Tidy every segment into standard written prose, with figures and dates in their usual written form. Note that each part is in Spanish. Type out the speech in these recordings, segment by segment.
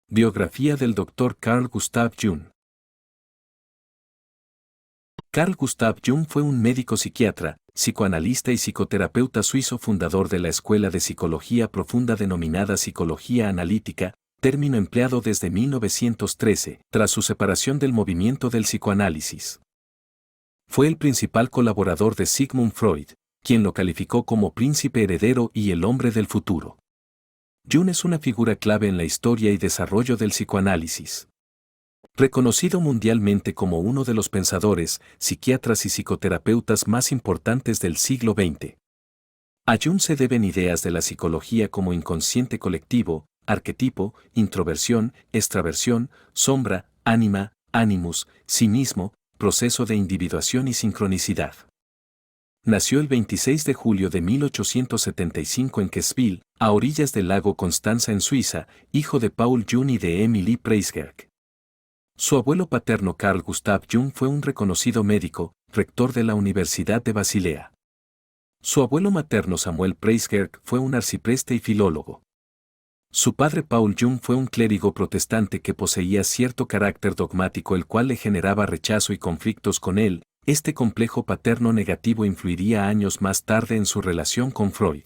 Biografía del Dr. Carl Gustav Jung. Carl Gustav Jung fue un médico psiquiatra, psicoanalista y psicoterapeuta suizo fundador de la escuela de psicología profunda denominada psicología analítica, término empleado desde 1913, tras su separación del movimiento del psicoanálisis. Fue el principal colaborador de Sigmund Freud, quien lo calificó como príncipe heredero y el hombre del futuro. Jung es una figura clave en la historia y desarrollo del psicoanálisis. Reconocido mundialmente como uno de los pensadores, psiquiatras y psicoterapeutas más importantes del siglo XX. A Jung se deben ideas de la psicología como inconsciente colectivo, arquetipo, introversión, extraversión, sombra, ánima, animus, sí mismo, proceso de individuación y sincronicidad. Nació el 26 de julio de 1875 en Quessville, a orillas del lago Constanza en Suiza, hijo de Paul Jung y de Emilie Preisgerk. Su abuelo paterno Carl Gustav Jung fue un reconocido médico, rector de la Universidad de Basilea. Su abuelo materno Samuel Preisgerk fue un arcipreste y filólogo. Su padre Paul Jung fue un clérigo protestante que poseía cierto carácter dogmático el cual le generaba rechazo y conflictos con él. Este complejo paterno negativo influiría años más tarde en su relación con Freud.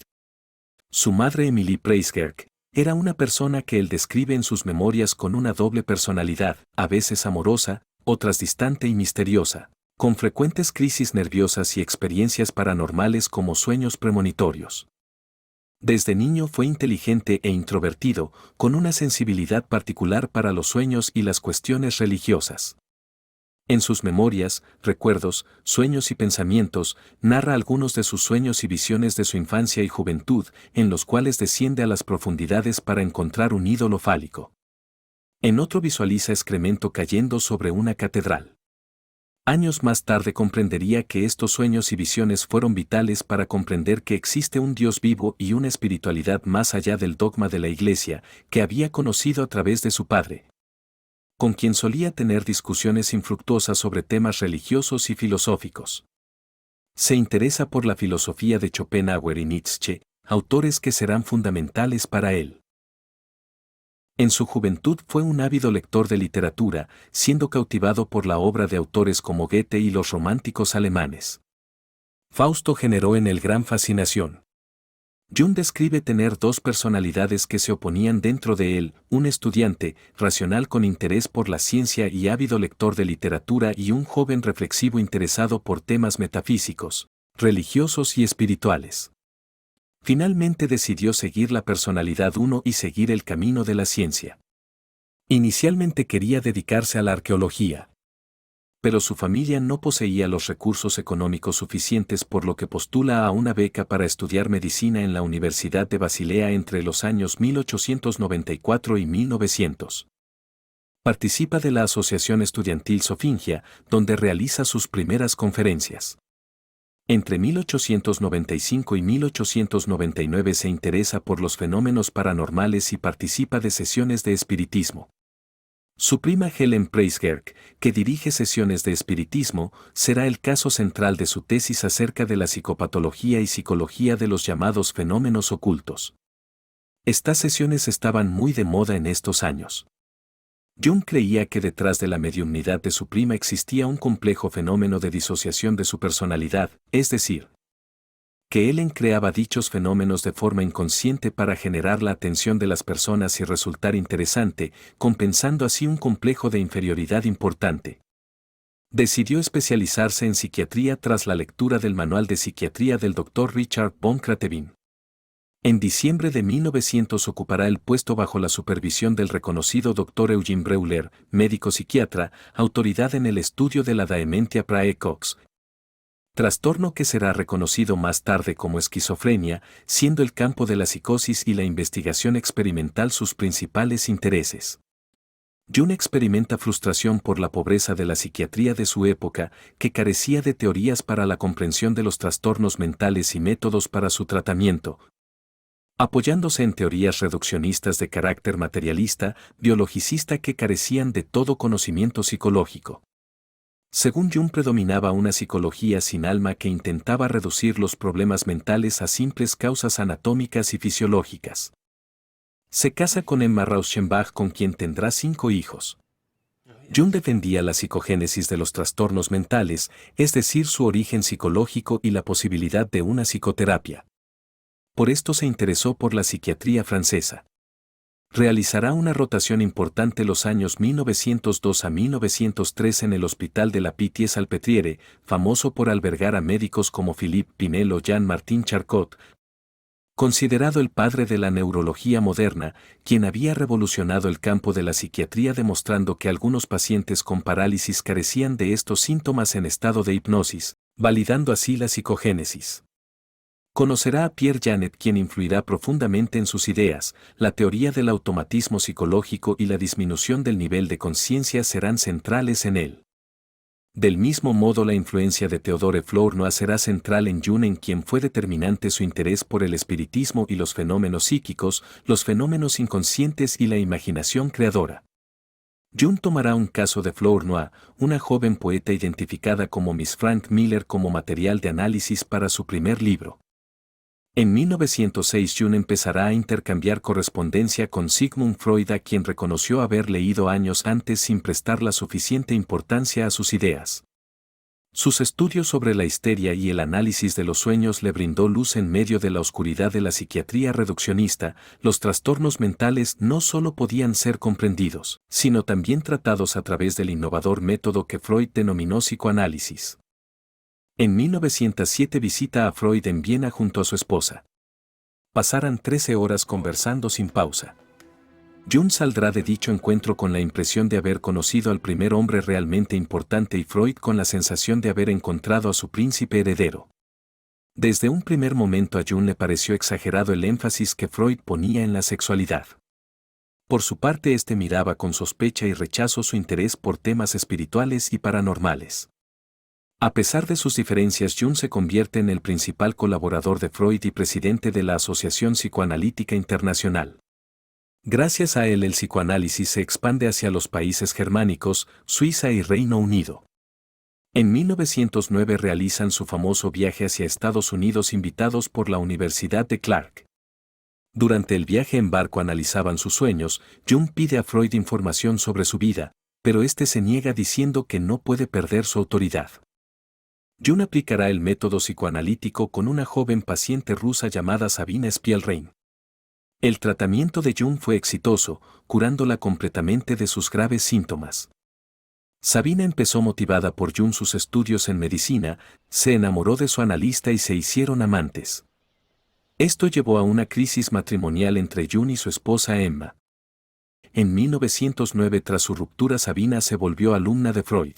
Su madre Emilie Preisgerk era una persona que él describe en sus memorias con una doble personalidad, a veces amorosa, otras distante y misteriosa, con frecuentes crisis nerviosas y experiencias paranormales como sueños premonitorios. Desde niño fue inteligente e introvertido, con una sensibilidad particular para los sueños y las cuestiones religiosas. En sus memorias, recuerdos, sueños y pensamientos, narra algunos de sus sueños y visiones de su infancia y juventud, en los cuales desciende a las profundidades para encontrar un ídolo fálico. En otro visualiza excremento cayendo sobre una catedral. Años más tarde comprendería que estos sueños y visiones fueron vitales para comprender que existe un Dios vivo y una espiritualidad más allá del dogma de la Iglesia, que había conocido a través de su padre, con quien solía tener discusiones infructuosas sobre temas religiosos y filosóficos. Se interesa por la filosofía de Schopenhauer y Nietzsche, autores que serán fundamentales para él. En su juventud fue un ávido lector de literatura, siendo cautivado por la obra de autores como Goethe y los románticos alemanes. Fausto generó en él gran fascinación. Jung describe tener dos personalidades que se oponían dentro de él, un estudiante, racional con interés por la ciencia y ávido lector de literatura y un joven reflexivo interesado por temas metafísicos, religiosos y espirituales. Finalmente decidió seguir la personalidad uno y seguir el camino de la ciencia. Inicialmente quería dedicarse a la arqueología, pero su familia no poseía los recursos económicos suficientes por lo que postula a una beca para estudiar medicina en la Universidad de Basilea entre los años 1894 y 1900. Participa de la Asociación Estudiantil Sofingia, donde realiza sus primeras conferencias. Entre 1895 y 1899 se interesa por los fenómenos paranormales y participa de sesiones de espiritismo. Su prima Helen Preisgerk, que dirige sesiones de espiritismo, será el caso central de su tesis acerca de la psicopatología y psicología de los llamados fenómenos ocultos. Estas sesiones estaban muy de moda en estos años. Jung creía que detrás de la mediumnidad de su prima existía un complejo fenómeno de disociación de su personalidad, es decir, que Helen creaba dichos fenómenos de forma inconsciente para generar la atención de las personas y resultar interesante, compensando así un complejo de inferioridad importante. Decidió especializarse en psiquiatría tras la lectura del Manual de Psiquiatría del Dr. Richard von Kratevin. En diciembre de 1900 ocupará el puesto bajo la supervisión del reconocido Dr. Eugene Breuer, médico psiquiatra, autoridad en el estudio de la dementia praecox, trastorno que será reconocido más tarde como esquizofrenia, siendo el campo de la psicosis y la investigación experimental sus principales intereses. Jung experimenta frustración por la pobreza de la psiquiatría de su época, que carecía de teorías para la comprensión de los trastornos mentales y métodos para su tratamiento, apoyándose en teorías reduccionistas de carácter materialista, biologicista que carecían de todo conocimiento psicológico. Según Jung, predominaba una psicología sin alma que intentaba reducir los problemas mentales a simples causas anatómicas y fisiológicas. Se casa con Emma Rauschenbach, con quien tendrá 5 hijos. Jung defendía la psicogénesis de los trastornos mentales, es decir, su origen psicológico y la posibilidad de una psicoterapia. Por esto se interesó por la psiquiatría francesa. Realizará una rotación importante los años 1902 a 1903 en el Hospital de la Pitié-Salpêtrière, famoso por albergar a médicos como Philippe Pinel o Jean-Martin Charcot, considerado el padre de la neurología moderna, quien había revolucionado el campo de la psiquiatría demostrando que algunos pacientes con parálisis carecían de estos síntomas en estado de hipnosis, validando así la psicogénesis. Conocerá a Pierre Janet, quien influirá profundamente en sus ideas. La teoría del automatismo psicológico y la disminución del nivel de conciencia serán centrales en él. Del mismo modo, la influencia de Theodore Flournoy será central en Jung, en quien fue determinante su interés por el espiritismo y los fenómenos psíquicos, los fenómenos inconscientes y la imaginación creadora. Jung tomará un caso de Flournoy, una joven poeta identificada como Miss Frank Miller, como material de análisis para su primer libro. En 1906 Jung empezará a intercambiar correspondencia con Sigmund Freud, a quien reconoció haber leído años antes sin prestar la suficiente importancia a sus ideas. Sus estudios sobre la histeria y el análisis de los sueños le brindó luz en medio de la oscuridad de la psiquiatría reduccionista. Los trastornos mentales no solo podían ser comprendidos, sino también tratados a través del innovador método que Freud denominó psicoanálisis. En 1907 visita a Freud en Viena junto a su esposa. Pasarán 13 horas conversando sin pausa. Jung saldrá de dicho encuentro con la impresión de haber conocido al primer hombre realmente importante y Freud con la sensación de haber encontrado a su príncipe heredero. Desde un primer momento a Jung le pareció exagerado el énfasis que Freud ponía en la sexualidad. Por su parte, este miraba con sospecha y rechazo su interés por temas espirituales y paranormales. A pesar de sus diferencias, Jung se convierte en el principal colaborador de Freud y presidente de la Asociación Psicoanalítica Internacional. Gracias a él, el psicoanálisis se expande hacia los países germánicos, Suiza y Reino Unido. En 1909 realizan su famoso viaje hacia Estados Unidos invitados por la Universidad de Clark. Durante el viaje en barco analizaban sus sueños. Jung pide a Freud información sobre su vida, pero este se niega diciendo que no puede perder su autoridad. Jung aplicará el método psicoanalítico con una joven paciente rusa llamada Sabina Spielrein. El tratamiento de Jung fue exitoso, curándola completamente de sus graves síntomas. Sabina empezó motivada por Jung sus estudios en medicina, se enamoró de su analista y se hicieron amantes. Esto llevó a una crisis matrimonial entre Jung y su esposa Emma. En 1909, tras su ruptura, Sabina se volvió alumna de Freud.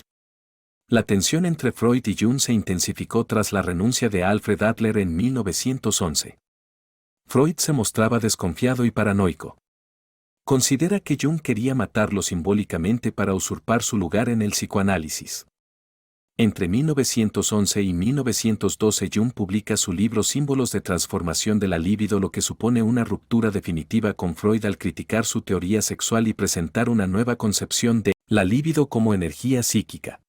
La tensión entre Freud y Jung se intensificó tras la renuncia de Alfred Adler en 1911. Freud se mostraba desconfiado y paranoico. Considera que Jung quería matarlo simbólicamente para usurpar su lugar en el psicoanálisis. Entre 1911 y 1912 Jung publica su libro Símbolos de transformación de la libido, lo que supone una ruptura definitiva con Freud al criticar su teoría sexual y presentar una nueva concepción de la libido como energía psíquica.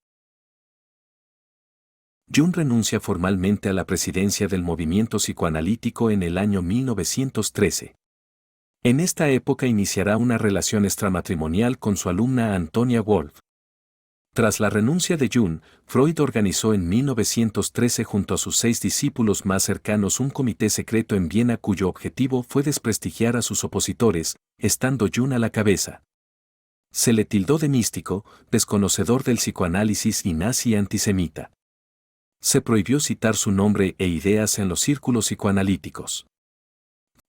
Jung renuncia formalmente a la presidencia del movimiento psicoanalítico en el año 1913. En esta época iniciará una relación extramatrimonial con su alumna Antonia Wolff. Tras la renuncia de Jung, Freud organizó en 1913 junto a sus 6 discípulos más cercanos un comité secreto en Viena cuyo objetivo fue desprestigiar a sus opositores, estando Jung a la cabeza. Se le tildó de místico, desconocedor del psicoanálisis y nazi antisemita. Se prohibió citar su nombre e ideas en los círculos psicoanalíticos.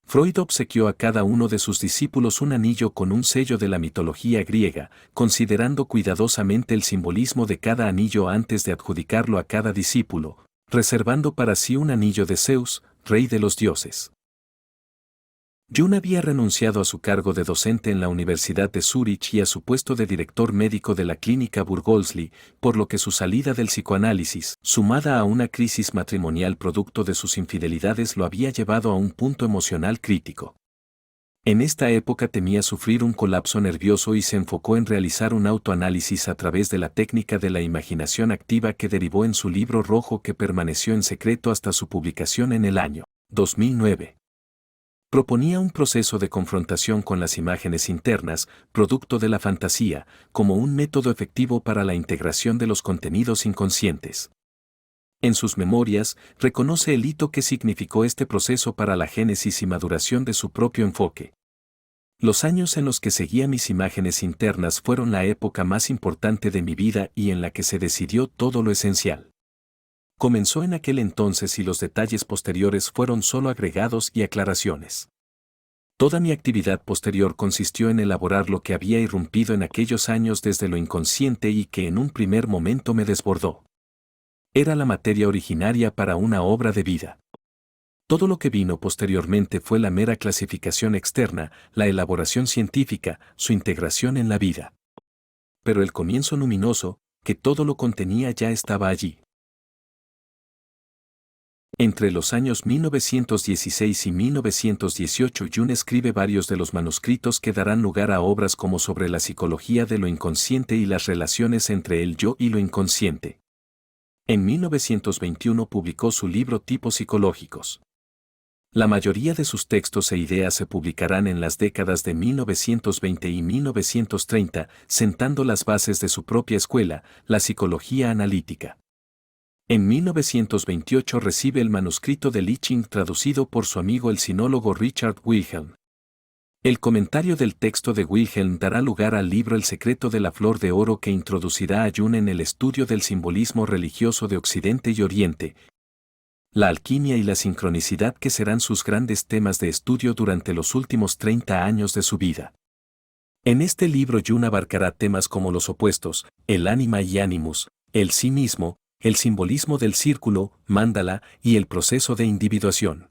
Freud obsequió a cada uno de sus discípulos un anillo con un sello de la mitología griega, considerando cuidadosamente el simbolismo de cada anillo antes de adjudicarlo a cada discípulo, reservando para sí un anillo de Zeus, rey de los dioses. Jung había renunciado a su cargo de docente en la Universidad de Zúrich y a su puesto de director médico de la clínica Burgosli, por lo que su salida del psicoanálisis, sumada a una crisis matrimonial producto de sus infidelidades, lo había llevado a un punto emocional crítico. En esta época temía sufrir un colapso nervioso y se enfocó en realizar un autoanálisis a través de la técnica de la imaginación activa que derivó en su libro rojo que permaneció en secreto hasta su publicación en el año 2009. Proponía un proceso de confrontación con las imágenes internas, producto de la fantasía, como un método efectivo para la integración de los contenidos inconscientes. En sus memorias, reconoce el hito que significó este proceso para la génesis y maduración de su propio enfoque. Los años en los que seguía mis imágenes internas fueron la época más importante de mi vida y en la que se decidió todo lo esencial. Comenzó en aquel entonces y los detalles posteriores fueron solo agregados y aclaraciones. Toda mi actividad posterior consistió en elaborar lo que había irrumpido en aquellos años desde lo inconsciente y que en un primer momento me desbordó. Era la materia originaria para una obra de vida. Todo lo que vino posteriormente fue la mera clasificación externa, la elaboración científica, su integración en la vida. Pero el comienzo luminoso, que todo lo contenía ya estaba allí. Entre los años 1916 y 1918 Jung escribe varios de los manuscritos que darán lugar a obras como sobre la psicología de lo inconsciente y las relaciones entre el yo y lo inconsciente. En 1921 publicó su libro Tipos psicológicos. La mayoría de sus textos e ideas se publicarán en las décadas de 1920 y 1930, sentando las bases de su propia escuela, la psicología analítica. En 1928 recibe el manuscrito de I Ching traducido por su amigo el sinólogo Richard Wilhelm. El comentario del texto de Wilhelm dará lugar al libro El secreto de la flor de oro que introducirá a Jung en el estudio del simbolismo religioso de Occidente y Oriente, la alquimia y la sincronicidad que serán sus grandes temas de estudio durante los últimos 30 años de su vida. En este libro Jung abarcará temas como los opuestos, el ánima y animus, el sí mismo, el simbolismo del círculo, mándala y el proceso de individuación.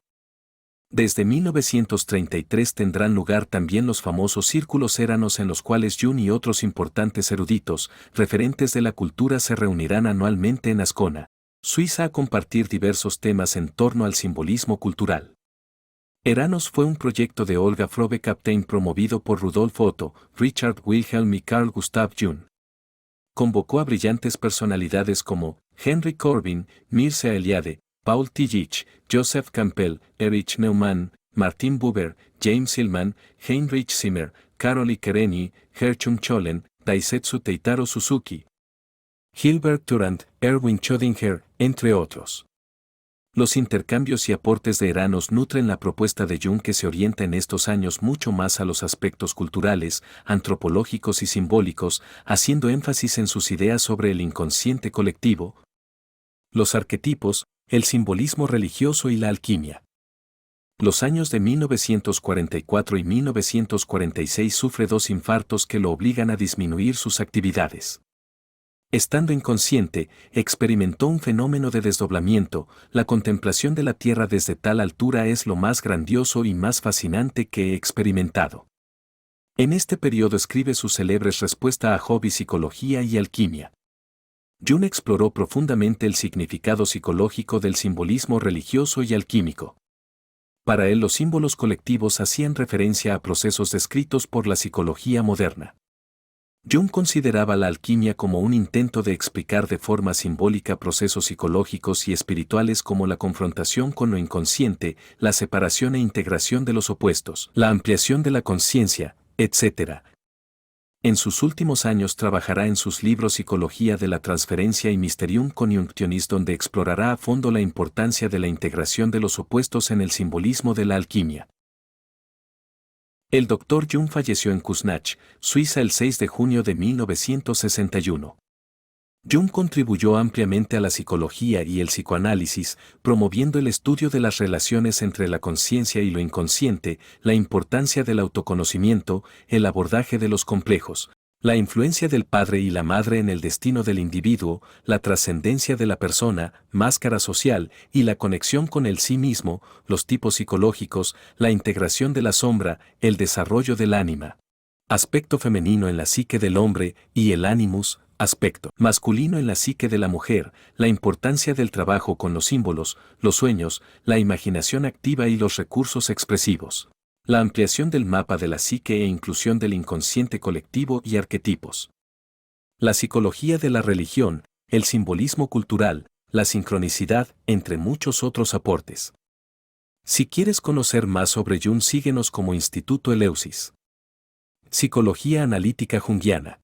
Desde 1933 tendrán lugar también los famosos círculos éranos en los cuales Jung y otros importantes eruditos, referentes de la cultura se reunirán anualmente en Ascona, Suiza a compartir diversos temas en torno al simbolismo cultural. Eranos fue un proyecto de Olga Frobbe-Kapteyn promovido por Rudolf Otto, Richard Wilhelm y Carl Gustav Jung. Convocó a brillantes personalidades como Henry Corbin, Mircea Eliade, Paul Tillich, Joseph Campbell, Erich Neumann, Martin Buber, James Hillman, Heinrich Zimmer, Karoli Kereny, Gershom Scholem, Daisetsu Teitaro Suzuki, Gilbert Durand, Erwin Schrödinger, entre otros. Los intercambios y aportes de Eranos nutren la propuesta de Jung que se orienta en estos años mucho más a los aspectos culturales, antropológicos y simbólicos, haciendo énfasis en sus ideas sobre el inconsciente colectivo, los arquetipos, el simbolismo religioso y la alquimia. Los años de 1944 y 1946 sufre dos infartos que lo obligan a disminuir sus actividades. Estando inconsciente, experimentó un fenómeno de desdoblamiento, la contemplación de la Tierra desde tal altura es lo más grandioso y más fascinante que he experimentado. En este periodo escribe sus célebres Respuesta a Hobby Psicología y Alquimia. Jung exploró profundamente el significado psicológico del simbolismo religioso y alquímico. Para él los símbolos colectivos hacían referencia a procesos descritos por la psicología moderna. Jung consideraba la alquimia como un intento de explicar de forma simbólica procesos psicológicos y espirituales como la confrontación con lo inconsciente, la separación e integración de los opuestos, la ampliación de la conciencia, etc. En sus últimos años trabajará en sus libros Psicología de la Transferencia y Mysterium Conjunctionis donde explorará a fondo la importancia de la integración de los opuestos en el simbolismo de la alquimia. El Dr. Jung falleció en Kuznach, Suiza el 6 de junio de 1961. Jung contribuyó ampliamente a la psicología y el psicoanálisis, promoviendo el estudio de las relaciones entre la conciencia y lo inconsciente, la importancia del autoconocimiento, el abordaje de los complejos, la influencia del padre y la madre en el destino del individuo, la trascendencia de la persona, máscara social y la conexión con el sí mismo, los tipos psicológicos, la integración de la sombra, el desarrollo del ánima, aspecto femenino en la psique del hombre y el animus, aspecto masculino en la psique de la mujer, la importancia del trabajo con los símbolos, los sueños, la imaginación activa y los recursos expresivos. La ampliación del mapa de la psique e inclusión del inconsciente colectivo y arquetipos. La psicología de la religión, el simbolismo cultural, la sincronicidad, entre muchos otros aportes. Si quieres conocer más sobre Jung, síguenos como Instituto Eleusis. Psicología analítica junguiana.